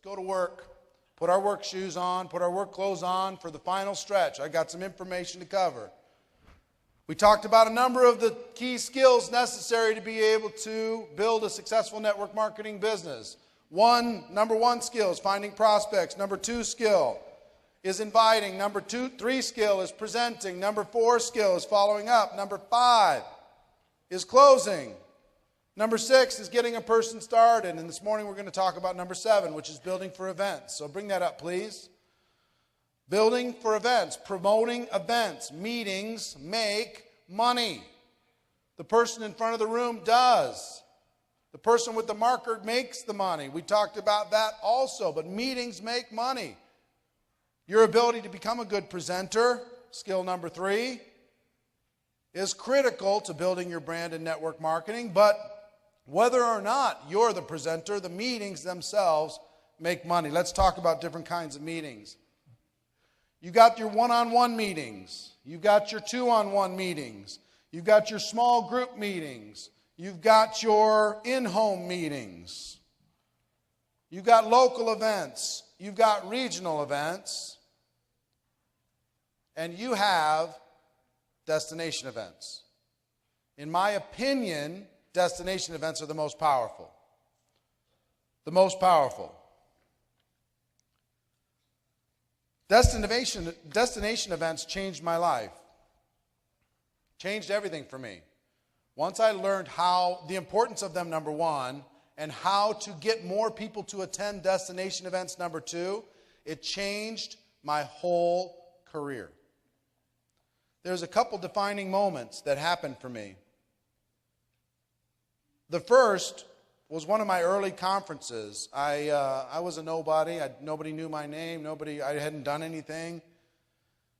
go to work. Put our work shoes on, put our work clothes on for the final stretch. I got some information to cover. We talked about a number of the key skills necessary to be able to build a successful network marketing business. Number one skill is finding prospects. Number 2 skill is inviting. Number 3 skill is presenting. Number 4 skill is following up. Number 5 is closing. Number 6 is getting a person started. And this morning we're going to talk about number 7, which is building for events. So bring that up, please. Building for events, promoting events, meetings make money. The person in front of the room does. The person with the marker makes the money. We talked about that also, but meetings make money. Your ability to become a good presenter, skill number 3, is critical to building your brand and network marketing, but whether or not you're the presenter, the meetings themselves make money. Let's talk about different kinds of meetings. You got your one-on-one meetings. You've got your two-on-one meetings. You've got your small group meetings. You've got your in-home meetings. You've got local events. You've got regional events. And you have destination events. In my opinion, destination events are the most powerful. The most powerful. Destination events changed my life. Changed everything for me. Once I learned the importance of them, number 1, and how to get more people to attend destination events, number 2, it changed my whole career. There's a couple defining moments that happened for me. The first was one of my early conferences. I was a nobody. Nobody knew my name. I hadn't done anything.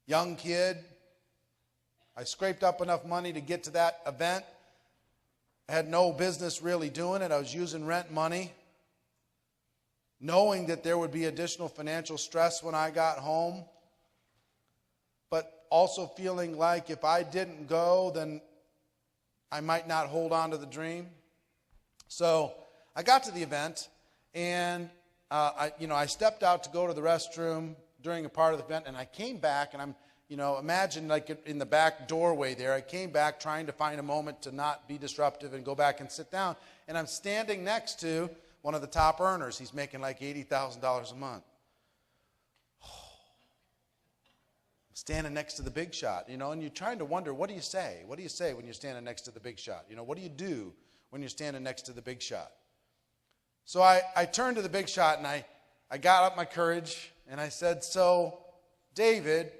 Young kid. I scraped up enough money to get to that event. I had no business really doing it. I was using rent money, knowing that there would be additional financial stress when I got home, but also feeling like if I didn't go, then I might not hold on to the dream. So I got to the event, and I stepped out to go to the restroom during a part of the event, and I came back, and imagine like in the back doorway there, I came back trying to find a moment to not be disruptive and go back and sit down, and I'm standing next to one of the top earners. He's making like $80,000 a month. Standing next to the big shot, and you're trying to wonder, what do you say? What do you say when you're standing next to the big shot? What do you do when you're standing next to the big shot? So I turned to the big shot, and I got up my courage, and I said, "So, David,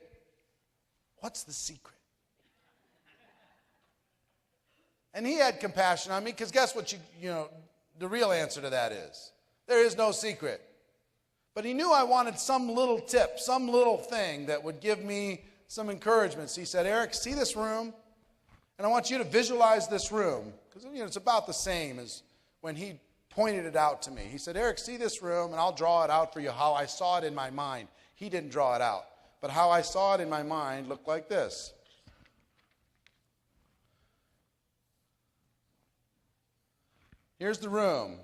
what's the secret?" And he had compassion on me, because guess what the real answer to that is? There is no secret. But he knew I wanted some little tip, some little thing that would give me some encouragement. So he said, "Eric, see this room? And I want you to visualize this room." Because it's about the same as when he pointed it out to me. He said, "Eric, see this room, and I'll draw it out for you how I saw it in my mind." He didn't draw it out. But how I saw it in my mind looked like this. Here's the room.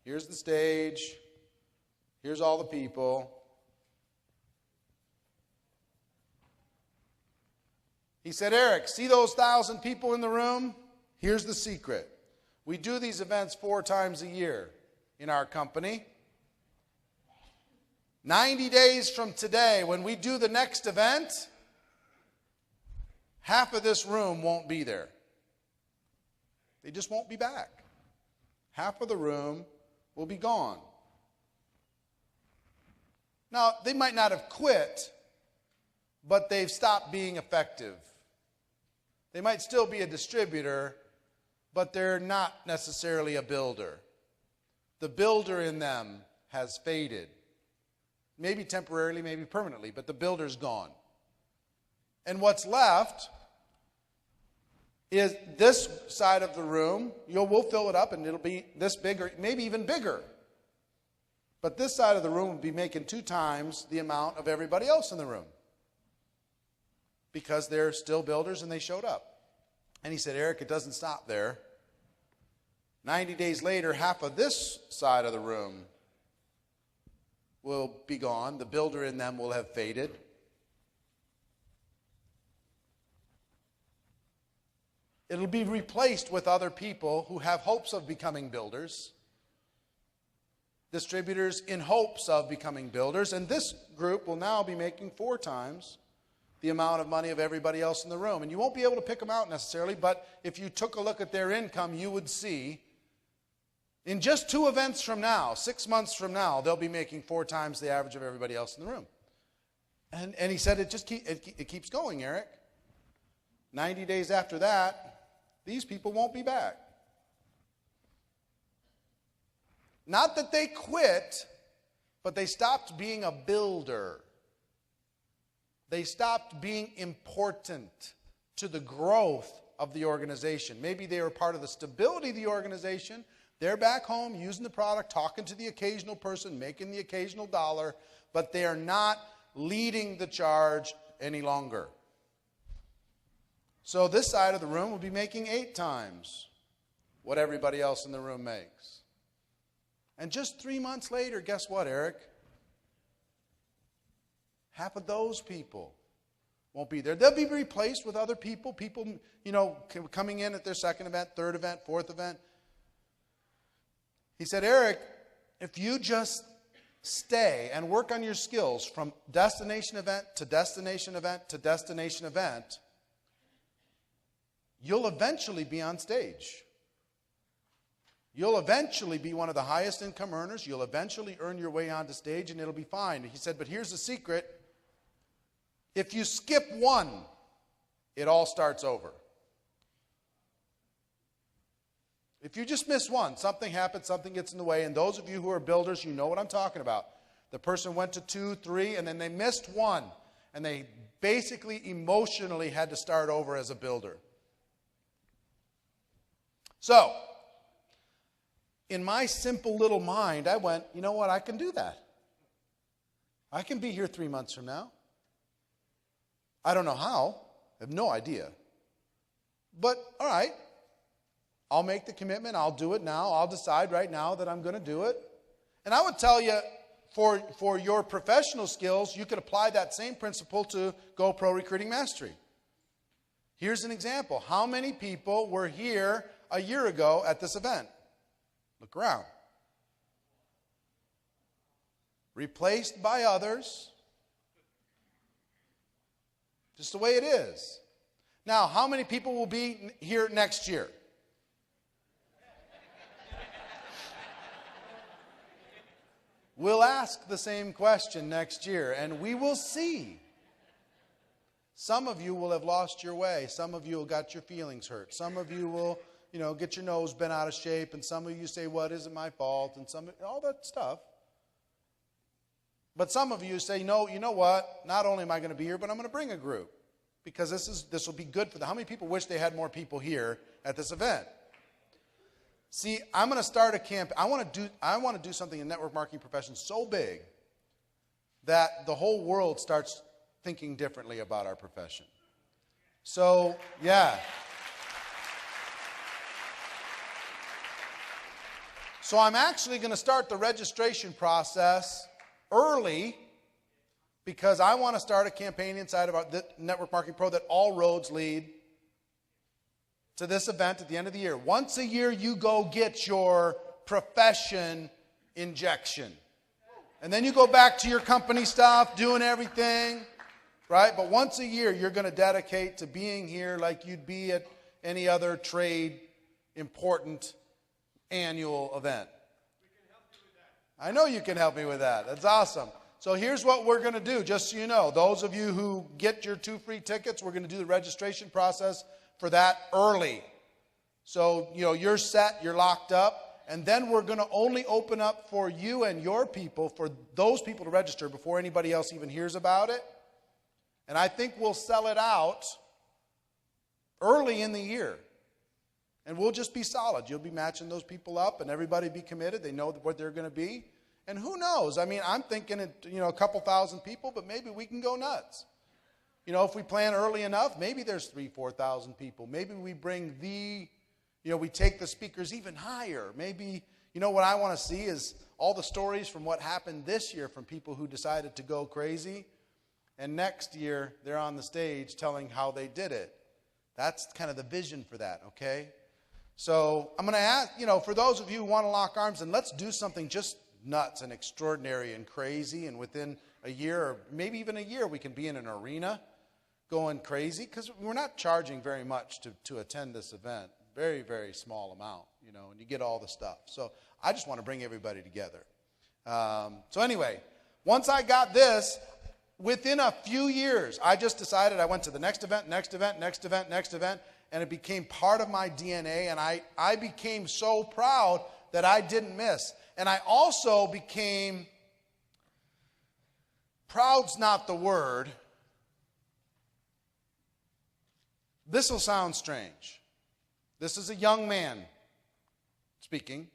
Here's the stage. Here's all the people. He said, "Eric, see those 1,000 people in the room? Here's the secret. We do these events 4 times a year in our company. 90 days from today, when we do the next event, half of this room won't be there. They just won't be back. Half of the room will be gone. Now, they might not have quit, but they've stopped being effective. They might still be a distributor, but they're not necessarily a builder. The builder in them has faded. Maybe temporarily, maybe permanently, but the builder's gone. And what's left is this side of the room. We'll fill it up, and it'll be this big, or maybe even bigger. But this side of the room will be making 2 times the amount of everybody else in the room, because they're still builders and they showed up. And he said, "Eric, it doesn't stop there. 90 days later, half of this side of the room will be gone. The builder in them will have faded. It'll be replaced with other people who have hopes of becoming builders. Distributors in hopes of becoming builders. And this group will now be making 4 times the amount of money of everybody else in the room. And you won't be able to pick them out necessarily, but if you took a look at their income, you would see in just 2 events from now, 6 months from now, they'll be making 4 times the average of everybody else in the room. And he said it keeps going, Eric. 90 days after that, these people won't be back. Not that they quit, but they stopped being a builder. They stopped being important to the growth of the organization. Maybe they were part of the stability of the organization. They're back home using the product, talking to the occasional person, making the occasional dollar, but they are not leading the charge any longer. So this side of the room will be making 8 times what everybody else in the room makes. And just 3 months later, guess what, Eric? Half of those people won't be there. They'll be replaced with other people, coming in at their 2nd event, 3rd event, 4th event. He said, Eric, if you just stay and work on your skills from destination event to destination event to destination event, you'll eventually be on stage. You'll eventually be one of the highest income earners. You'll eventually earn your way onto stage, and it'll be fine. He said, but here's the secret. If you skip one, it all starts over. If you just miss one, something happens, something gets in the way, and those of you who are builders, you know what I'm talking about. The person went to 2, 3, and then they missed one, and they basically emotionally had to start over as a builder. So, in my simple little mind, I went, you know what, I can do that. I can be here 3 months from now. I don't know how. I have no idea. But, all right, I'll make the commitment. I'll do it now. I'll decide right now that I'm going to do it. And I would tell you, for your professional skills, you could apply that same principle to GoPro Recruiting Mastery. Here's an example. How many people were here a year ago at this event? Look around. Replaced by others. Just the way it is. Now, how many people will be here next year? We'll ask the same question next year, and we will see. Some of you will have lost your way. Some of you will got your feelings hurt. Some of you will, get your nose bent out of shape, and some of you say, well, it isn't my fault, and all that stuff. But some of you say, no, you know what? Not only am I going to be here, but I'm going to bring a group, because this will be good for them. How many people wish they had more people here at this event? See, I'm going to start a camp. I want to do something in network marketing profession so big that the whole world starts thinking differently about our profession. So, yeah. So I'm actually going to start the registration process early, because I want to start a campaign inside of our Network Marketing Pro that all roads lead to this event at the end of the year. Once a year, you go get your profession injection. And then you go back to your company stuff, doing everything, right? But once a year, you're going to dedicate to being here like you'd be at any other trade important annual event. I know you can help me with that. That's awesome. So here's what we're going to do, just so you know. Those of you who get your 2 free tickets, we're going to do the registration process for that early. So, you're set, you're locked up, and then we're going to only open up for you and your people, for those people to register before anybody else even hears about it. And I think we'll sell it out early in the year. And we'll just be solid. You'll be matching those people up, and everybody be committed. They know what they're going to be. And who knows? I mean, I'm thinking, a couple thousand people, but maybe we can go nuts. If we plan early enough, maybe there's 3,000, 4,000 people. Maybe we bring we take the speakers even higher. Maybe, what I want to see is all the stories from what happened this year from people who decided to go crazy. And next year, they're on the stage telling how they did it. That's kind of the vision for that, okay? So I'm going to ask, for those of you who want to lock arms, and let's do something just nuts and extraordinary and crazy. And within a year, or maybe even a year, we can be in an arena going crazy. Because we're not charging very much to attend this event. Very, very small amount, and you get all the stuff. So I just want to bring everybody together. So anyway, once I got this, within a few years, I just decided I went to the next event, and it became part of my DNA, and I became so proud that I didn't miss. And I also became, proud's not the word. This will sound strange. This is a young man speaking.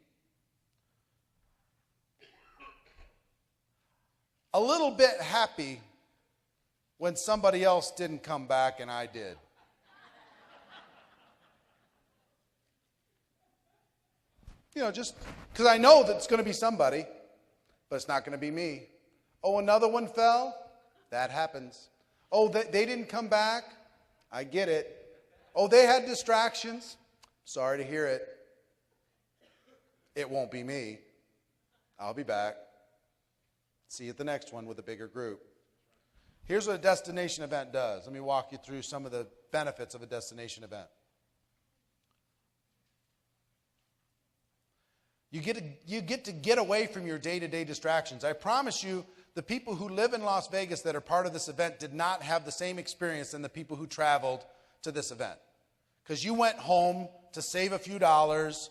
A little bit happy when somebody else didn't come back and I did. Just because I know that it's going to be somebody, but it's not going to be me. Oh, another one fell? That happens. Oh, they didn't come back? I get it. Oh, they had distractions? Sorry to hear it. It won't be me. I'll be back. See you at the next one with a bigger group. Here's what a destination event does. Let me walk you through some of the benefits of a destination event. You get to get away from your day-to-day distractions. I promise you, the people who live in Las Vegas that are part of this event did not have the same experience than the people who traveled to this event. Because you went home to save a few dollars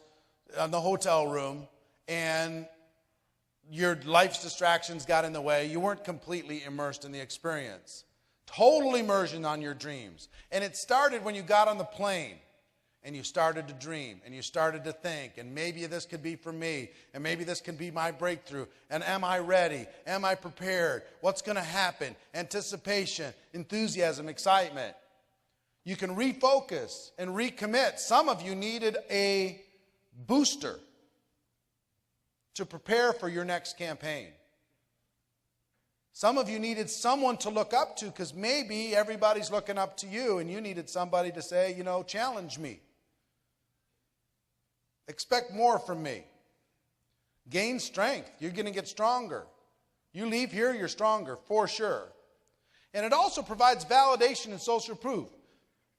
on the hotel room, and your life's distractions got in the way. You weren't completely immersed in the experience. Total immersion on your dreams. And it started when you got on the plane. And you started to dream, and you started to think, and maybe this could be for me, and maybe this could be my breakthrough, and am I ready? Am I prepared? What's going to happen? Anticipation, enthusiasm, excitement. You can refocus and recommit. Some of you needed a booster to prepare for your next campaign. Some of you needed someone to look up to because maybe everybody's looking up to you, and you needed somebody to say, challenge me. Expect more from me. Gain strength. You're going to get stronger. You leave here, you're stronger, for sure. And it also provides validation and social proof.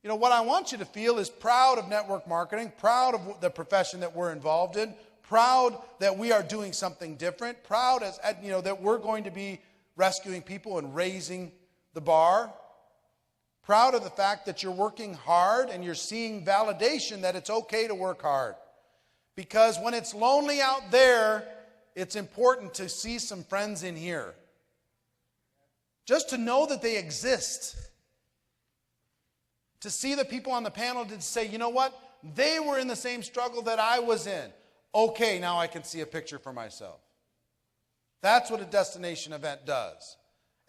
What I want you to feel is proud of network marketing, proud of the profession that we're involved in, proud that we are doing something different, proud that we're going to be rescuing people and raising the bar, proud of the fact that you're working hard and you're seeing validation that it's okay to work hard. Because when it's lonely out there, it's important to see some friends in here. Just to know that they exist. To see the people on the panel to say, you know what? They were in the same struggle that I was in. Okay, now I can see a picture for myself. That's what a destination event does.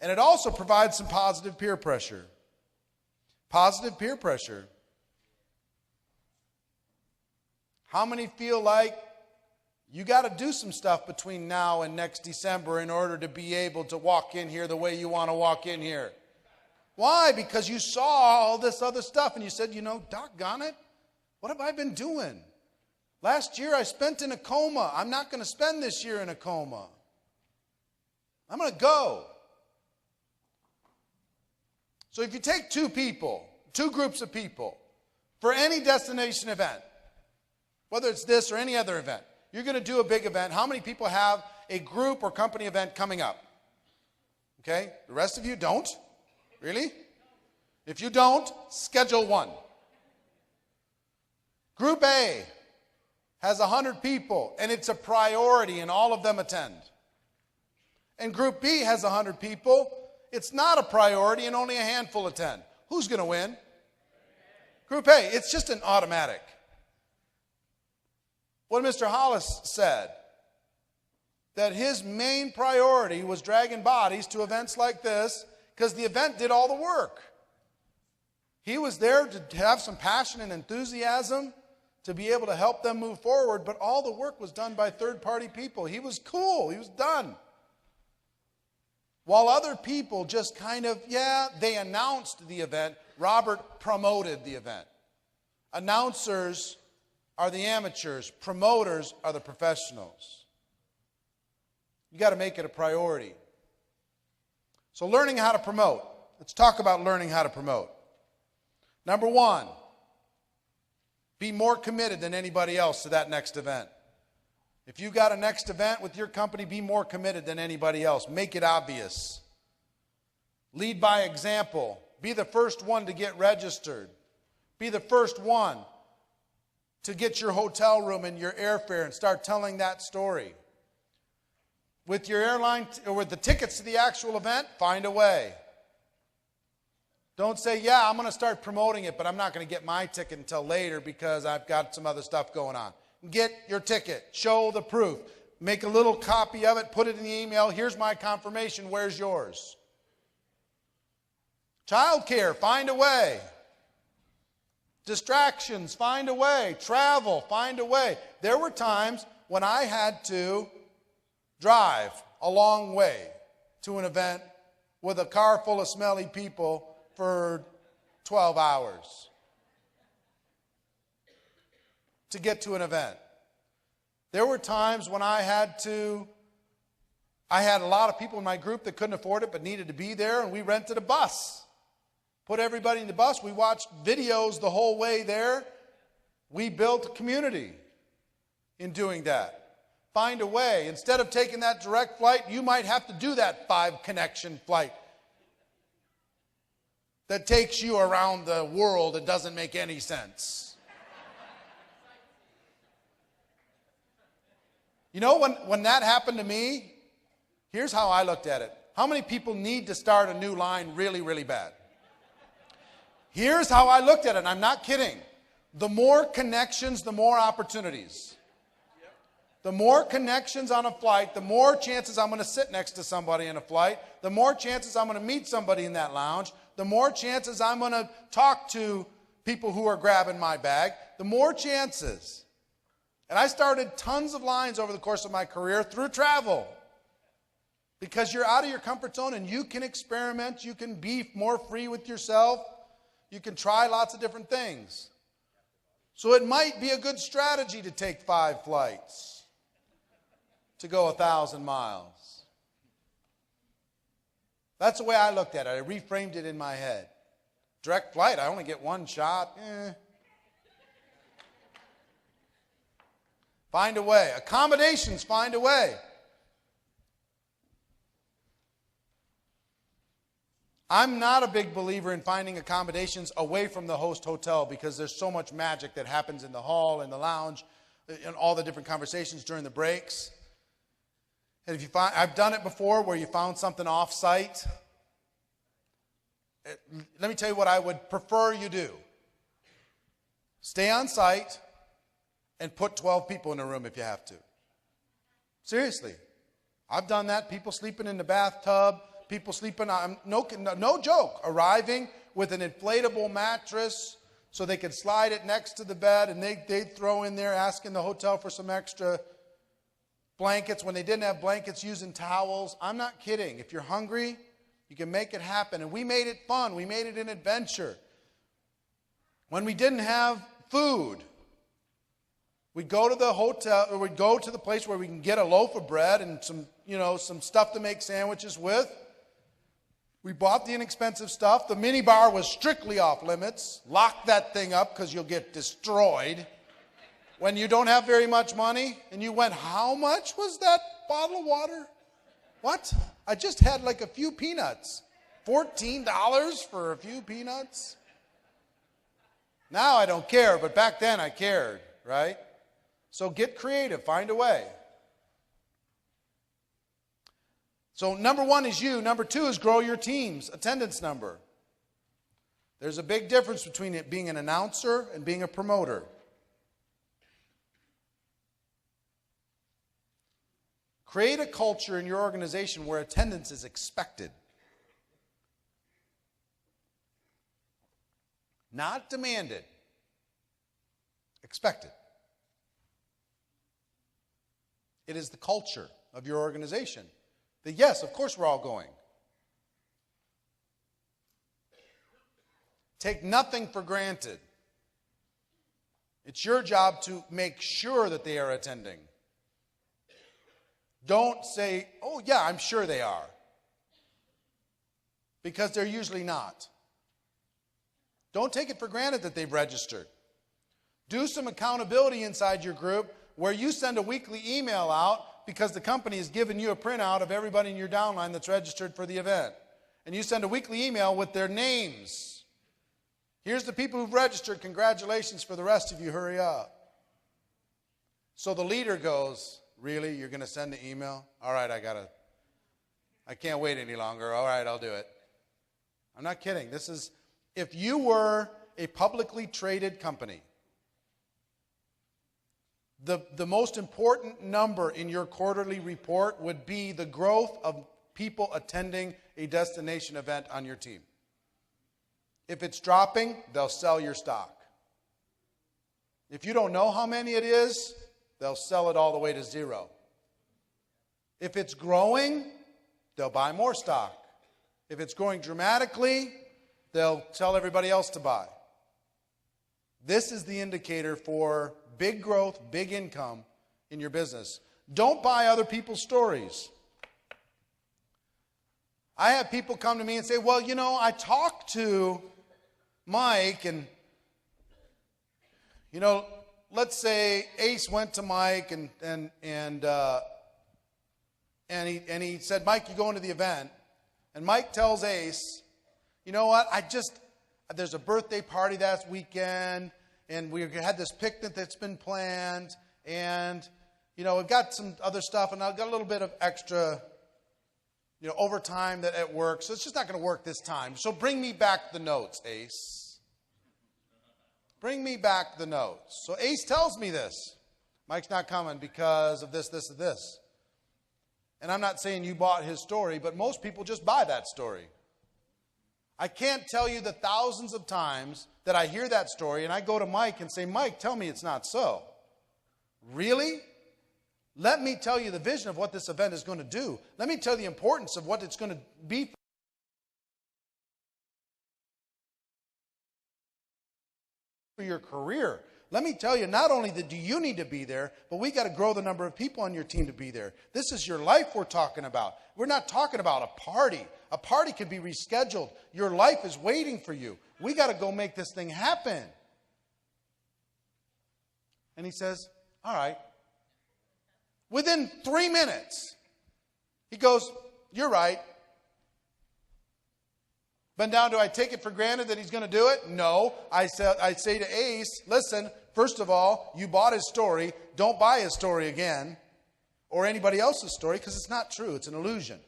And it also provides some positive peer pressure. Positive peer pressure. How many feel like you got to do some stuff between now and next December in order to be able to walk in here the way you want to walk in here? Why? Because you saw all this other stuff and you said, doggone it, what have I been doing? Last year I spent in a coma. I'm not going to spend this year in a coma. I'm going to go. So if you take two groups of people, for any destination event, whether it's this or any other event, you're going to do a big event. How many people have a group or company event coming up? Okay? The rest of you don't? Really? If you don't, schedule one. Group A has 100 people, and it's a priority, and all of them attend. And Group B has 100 people. It's not a priority, and only a handful attend. Who's going to win? Group A. It's just an automatic. What Mr. Hollis said, that his main priority was dragging bodies to events like this because the event did all the work. He was there to have some passion and enthusiasm to be able to help them move forward, but all the work was done by third-party people. He was cool. He was done. While other people just kind of, they announced the event, Robert promoted the event. Announcers are the amateurs. Promoters are the professionals. You got to make it a priority. So learning how to promote. Let's talk about learning how to promote. Number one, be more committed than anybody else to that next event. If you got a next event with your company, be more committed than anybody else. Make it obvious. Lead by example. Be the first one to get registered. Be the first one to get your hotel room and your airfare and start telling that story. With your airline or with the tickets to the actual event, find a way. Don't say, I'm going to start promoting it, but I'm not going to get my ticket until later because I've got some other stuff going on. Get your ticket. Show the proof. Make a little copy of it. Put it in the email. Here's my confirmation. Where's yours? Childcare, find a way. Distractions, find a way. Travel, find a way. There were times when I had to drive a long way to an event with a car full of smelly people for 12 hours to get to an event. There were times when I had a lot of people in my group that couldn't afford it but needed to be there, and we rented a bus. Put everybody in the bus. We watched videos the whole way there. We built a community in doing that. Find a way. Instead of taking that direct flight, you might have to do that 5-connection flight that takes you around the world and doesn't make any sense. You know, when that happened to me, here's how I looked at it. How many people need to start a new line really, really bad? Here's how I looked at it, and I'm not kidding. The more connections, the more opportunities. The more connections on a flight, the more chances I'm going to sit next to somebody in a flight, the more chances I'm going to meet somebody in that lounge, the more chances I'm going to talk to people who are grabbing my bag, the more chances. And I started tons of lines over the course of my career through travel. Because you're out of your comfort zone and you can experiment, you can be more free with yourself, you can try lots of different things. So it might be a good strategy to take 5 flights to go 1,000 miles. That's the way I looked at it. I reframed it in my head. Direct flight, I only get one shot. Find a way. Accommodations, find a way. I'm not a big believer in finding accommodations away from the host hotel because there's so much magic that happens in the hall, in the lounge, and all the different conversations during the breaks. And if you find, I've done it before where you found something off-site. Let me tell you what I would prefer you do. Stay on site and put 12 people in a room if you have to. Seriously. I've done that. People sleeping in the bathtub. People sleeping, no joke, arriving with an inflatable mattress so they could slide it next to the bed, and they'd throw in there asking the hotel for some extra blankets when they didn't have blankets, using towels. I'm not kidding. If you're hungry, you can make it happen. And we made it fun. We made it an adventure. When we didn't have food, we'd go to the hotel, or we'd go to the place where we can get a loaf of bread and some stuff to make sandwiches with. We bought the inexpensive stuff. The mini bar was strictly off limits. Lock that thing up because you'll get destroyed. When you don't have very much money, and you went, how much was that bottle of water? What? I just had like a few peanuts. $14 for a few peanuts? Now I don't care, but back then I cared, right? So get creative, find a way. So number 1 is you. Number 2 is grow your team's attendance number. There's a big difference between it being an announcer and being a promoter. Create a culture in your organization where attendance is expected. Not demanded. expected. It is the culture of your organization that, yes, of course we're all going. Take nothing for granted. It's your job to make sure that they are attending. Don't say, oh yeah, I'm sure they are. Because they're usually not. Don't take it for granted that they've registered. Do some accountability inside your group where you send a weekly email out because the company has given you a printout of everybody in your downline that's registered for the event. And you send a weekly email with their names. Here's the people who've registered. Congratulations. For the rest of you, hurry up. So the leader goes, really? You're going to send the email? All right, I can't wait any longer. All right, I'll do it. I'm not kidding. This is, if you were a publicly traded company, the most important number in your quarterly report would be the growth of people attending a destination event on your team. If it's dropping, they'll sell your stock. If you don't know how many it is, they'll sell it all the way to zero. If it's growing, they'll buy more stock. If it's growing dramatically, they'll tell everybody else to buy. This is the indicator for big growth, big income in your business. Don't buy other people's stories. I have people come to me and say, well, you know, I talked to Mike and, you know, let's say Ace went to Mike and he said, Mike, you going to the event. And Mike tells Ace, you know what, there's a birthday party that weekend, and we had this picnic that's been planned, and, you know, we've got some other stuff, and I've got a little bit of extra, you know, overtime at work, so it's just not going to work this time. So bring me back the notes, Ace. Bring me back the notes. So Ace tells me this. Mike's not coming because of this, this, and this. And I'm not saying you bought his story, but most people just buy that story. I can't tell you the thousands of times that I hear that story and I go to Mike and say, Mike, tell me it's not so. Really? Let me tell you the vision of what this event is going to do. Let me tell you the importance of what it's going to be for your career. Let me tell you, not only do you need to be there, but we got to grow the number of people on your team to be there. This is your life we're talking about. We're not talking about a party. A party could be rescheduled. Your life is waiting for you. We got to go make this thing happen. And he says, all right. Within 3 minutes, he goes, you're right. But now, do I take it for granted that he's going to do it? No. I say to Ace, listen, first of all, you bought his story. Don't buy his story again or anybody else's story because it's not true. It's an illusion.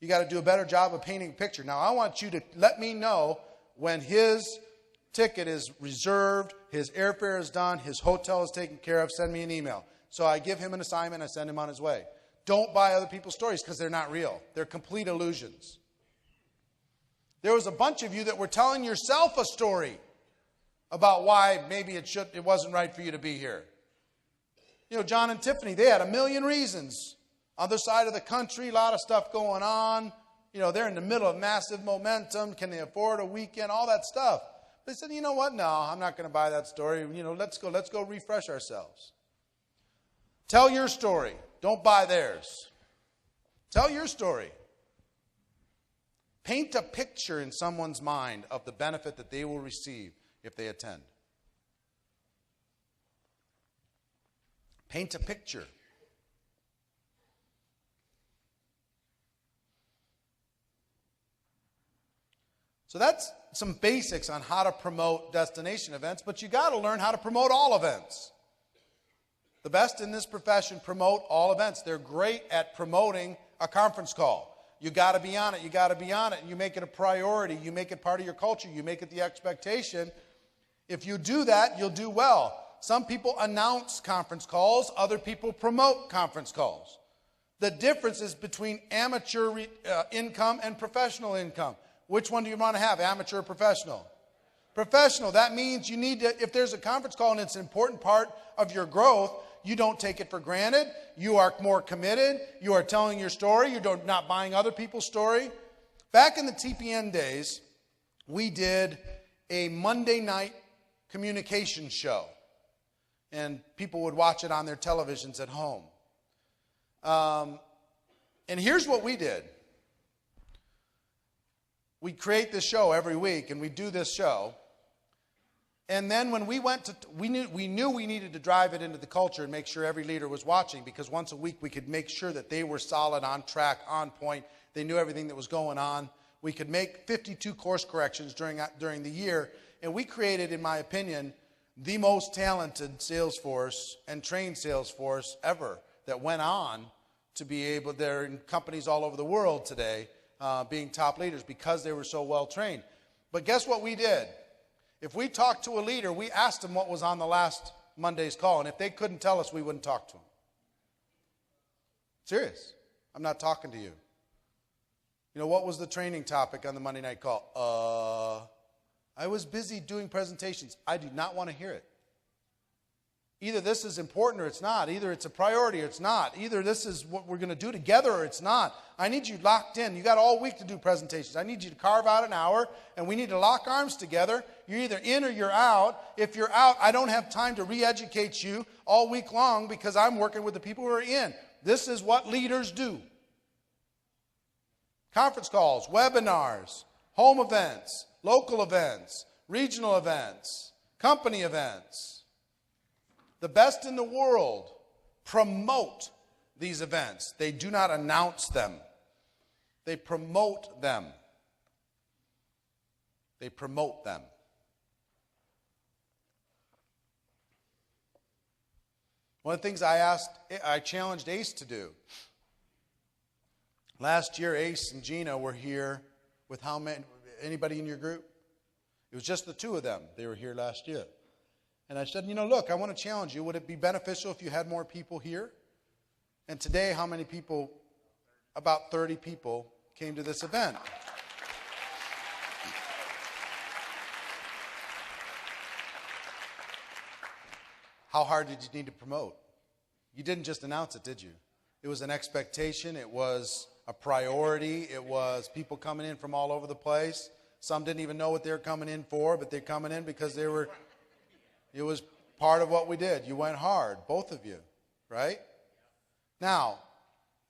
You got to do a better job of painting a picture. Now, I want you to let me know when his ticket is reserved, his airfare is done, his hotel is taken care of. Send me an email. So I give him an assignment. I send him on his way. Don't buy other people's stories because they're not real. They're complete illusions. There was a bunch of you that were telling yourself a story about why maybe it wasn't right for you to be here. You know, John and Tiffany, they had a million reasons. Other side of the country, a lot of stuff going on. You know, they're in the middle of massive momentum. Can they afford a weekend? All that stuff. They said, you know what? No, I'm not going to buy that story. You know, let's go refresh ourselves. Tell your story. Don't buy theirs. Tell your story. Paint a picture in someone's mind of the benefit that they will receive if they attend. Paint a picture. So that's some basics on how to promote destination events, but you got to learn how to promote all events. The best in this profession promote all events. They're great at promoting a conference call. You got to be on it. You got to be on it. And you make it a priority. You make it part of your culture. You make it the expectation. If you do that, you'll do well. Some people announce conference calls. Other people promote conference calls. The difference is between amateur income and professional income. Which one do you want to have, amateur or professional? Professional, that means you need to, if there's a conference call and it's an important part of your growth, you don't take it for granted. You are more committed. You are telling your story. You're not buying other people's story. Back in the TPN days, we did a Monday night communication show. And people would watch it on their televisions at home. And here's what we did. We'd create this show every week, and we'd do this show. And then when we went to, we knew we needed to drive it into the culture and make sure every leader was watching, because once a week we could make sure that they were solid, on track, on point. They knew everything that was going on. We could make 52 course corrections during the year. And we created, in my opinion, the most talented sales force and trained sales force ever that went on to be able, they're in companies all over the world today, being top leaders because they were so well trained. But guess what we did? If we talked to a leader, we asked them what was on the last Monday's call. And if they couldn't tell us, we wouldn't talk to them. Serious. I'm not talking to you. You know, what was the training topic on the Monday night call? I was busy doing presentations. I do not want to hear it. Either this is important or it's not. Either it's a priority or it's not. Either this is what we're going to do together or it's not. I need you locked in. You got all week to do presentations. I need you to carve out an hour, and we need to lock arms together. You're either in or you're out. If you're out, I don't have time to re-educate you all week long because I'm working with the people who are in. This is what leaders do. Conference calls, webinars, home events, local events, regional events, company events. The best in the world promote these events. They do not announce them. They promote them. They promote them. One of the things I challenged Ace to do. Last year, Ace and Gina were here with how many? Anybody in your group? It was just the two of them. They were here last year. And I said, look, I want to challenge you. Would it be beneficial if you had more people here? And today, how many people? About 30 people came to this event. How hard did you need to promote? You didn't just announce it, did you? It was an expectation. It was a priority. It was people coming in from all over the place. Some didn't even know what they were coming in for, but they're coming in because it was part of what we did. You went hard, both of you, right? Now,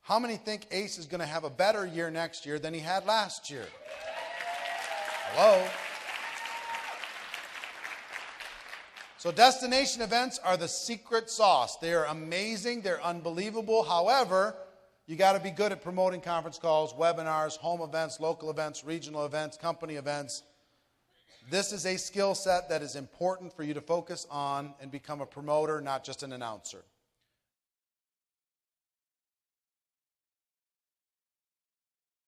how many think Ace is going to have a better year next year than he had last year? Hello? So destination events are the secret sauce. They are amazing. They're unbelievable. However, you got to be good at promoting conference calls, webinars, home events, local events, regional events, company events. This is a skill set that is important for you to focus on and become a promoter, not just an announcer.